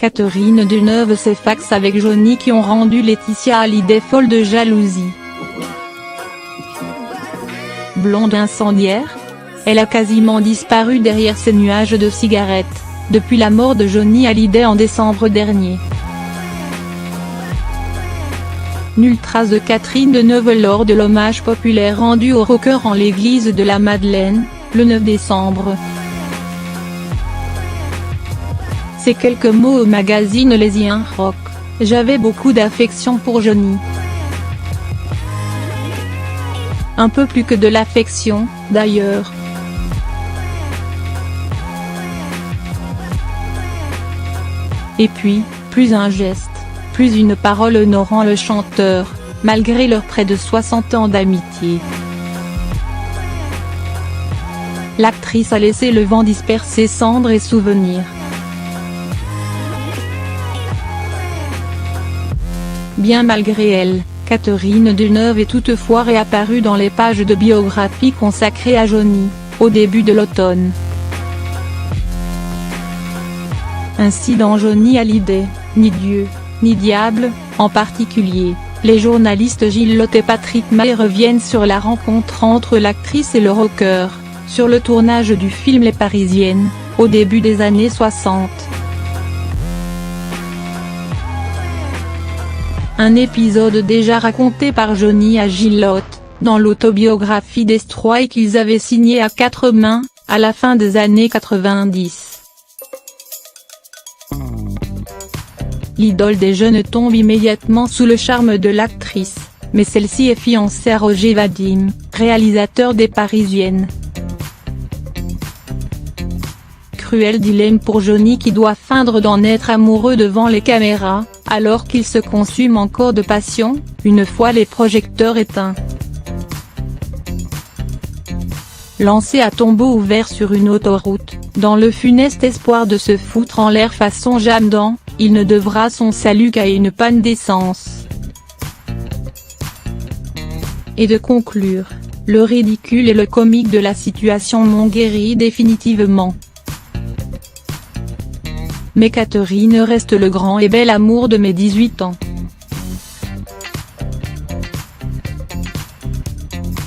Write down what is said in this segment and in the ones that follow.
Catherine Deneuve s'efface avec Johnny qui ont rendu Laetitia Hallyday folle de jalousie. Blonde incendiaire? Elle a quasiment disparu derrière ses nuages de cigarettes, depuis la mort de Johnny Hallyday en décembre dernier. Nulle trace de Catherine Deneuve lors de l'hommage populaire rendu au rocker en l'église de la Madeleine, le 9 décembre. Ces quelques mots au magazine Lesien Rock: j'avais beaucoup d'affection pour Johnny. Un peu plus que de l'affection, d'ailleurs. Et puis, plus un geste, plus une parole honorant le chanteur, malgré leurs près de 60 ans d'amitié. L'actrice a laissé le vent disperser cendres et souvenirs. Bien malgré elle, Catherine Deneuve est toutefois réapparue dans les pages de biographie consacrées à Johnny, au début de l'automne. Ainsi dans Johnny Hallyday, ni Dieu, ni diable, en particulier, les journalistes Gilles Lott et Patrick Mahé reviennent sur la rencontre entre l'actrice et le rocker, sur le tournage du film Les Parisiennes, au début des années 60. Un épisode déjà raconté par Johnny à Gilles Lott, dans l'autobiographie Destroy qu'ils avaient signée à quatre mains, à la fin des années 90. L'idole des jeunes tombe immédiatement sous le charme de l'actrice, mais celle-ci est fiancée à Roger Vadim, réalisateur des Parisiennes. Cruel dilemme pour Johnny qui doit feindre d'en être amoureux devant les caméras, alors qu'il se consume encore de passion, une fois les projecteurs éteints. Lancé à tombeau ouvert sur une autoroute, dans le funeste espoir de se foutre en l'air façon Jeanne d'Arc, il ne devra son salut qu'à une panne d'essence. Et de conclure, le ridicule et le comique de la situation m'ont guéri définitivement. Mais Catherine reste le grand et bel amour de mes 18 ans.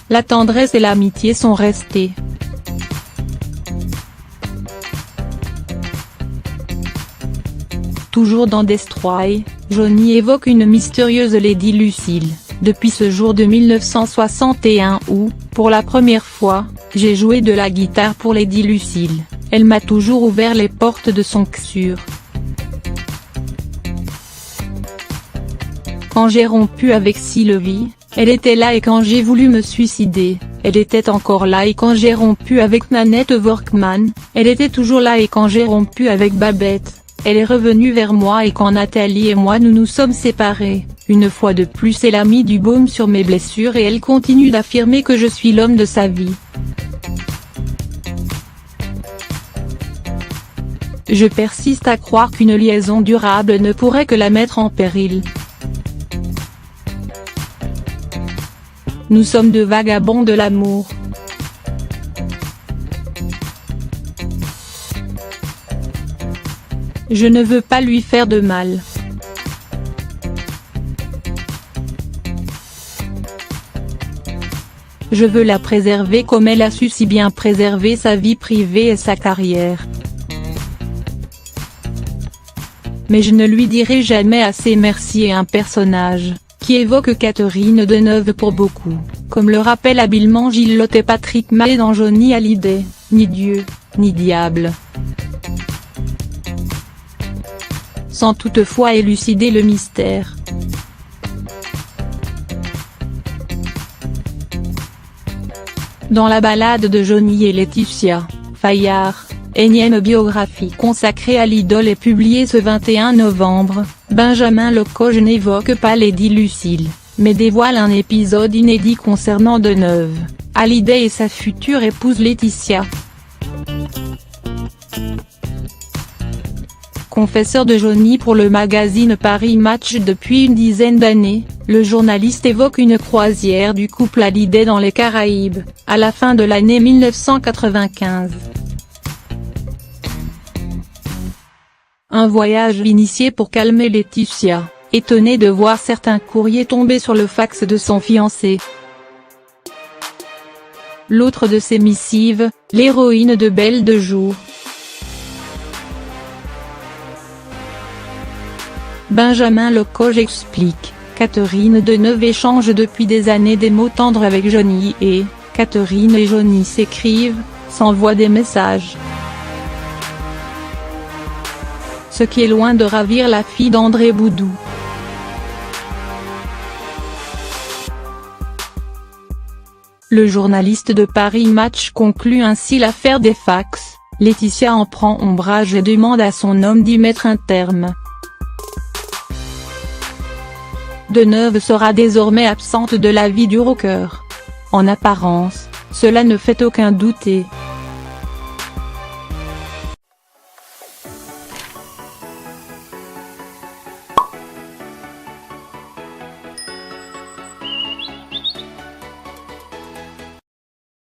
La tendresse et l'amitié sont restées. Toujours dans Destroy, Johnny évoque une mystérieuse Lady Lucille, depuis ce jour de 1961 où, pour la première fois, j'ai joué de la guitare pour Lady Lucille, elle m'a toujours ouvert les portes de son cœur. Quand j'ai rompu avec Sylvie, elle était là et quand j'ai voulu me suicider, elle était encore là et quand j'ai rompu avec Nanette Workman, elle était toujours là et quand j'ai rompu avec Babette, elle est revenue vers moi et quand Nathalie et moi nous nous sommes séparés, une fois de plus elle a mis du baume sur mes blessures et elle continue d'affirmer que je suis l'homme de sa vie. Je persiste à croire qu'une liaison durable ne pourrait que la mettre en péril. Nous sommes deux vagabonds de l'amour. Je ne veux pas lui faire de mal. Je veux la préserver comme elle a su si bien préserver sa vie privée et sa carrière. Mais je ne lui dirai jamais assez merci et un personnage, qui évoque Catherine Deneuve pour beaucoup, comme le rappellent habilement Gilles Lott et Patrick Mahé dans Johnny Hallyday, ni Dieu, ni diable. Sans toutefois élucider le mystère. Dans la balade de Johnny et Laetitia, Fayard, énième biographie consacrée à l'idole est publiée ce 21 novembre, Benjamin Lecoq n'évoque pas Lady Lucille, mais dévoile un épisode inédit concernant Deneuve, Hallyday et sa future épouse Laetitia. Confesseur de Johnny pour le magazine Paris Match depuis une dizaine d'années, le journaliste évoque une croisière du couple Hallyday dans les Caraïbes, à la fin de l'année 1995. Un voyage initié pour calmer Laetitia, étonnée de voir certains courriers tomber sur le fax de son fiancé. L'autre de ses missives, l'héroïne de Belle de Jour. Benjamin Lecauge explique, Catherine Deneuve échange depuis des années des mots tendres avec Johnny et, Catherine et Johnny s'écrivent, s'envoient des messages. Ce qui est loin de ravir la fille d'André Boudou. Le journaliste de Paris Match conclut ainsi l'affaire des fax. Laetitia en prend ombrage et demande à son homme d'y mettre un terme. Deneuve sera désormais absente de la vie du rocker. En apparence, cela ne fait aucun douter.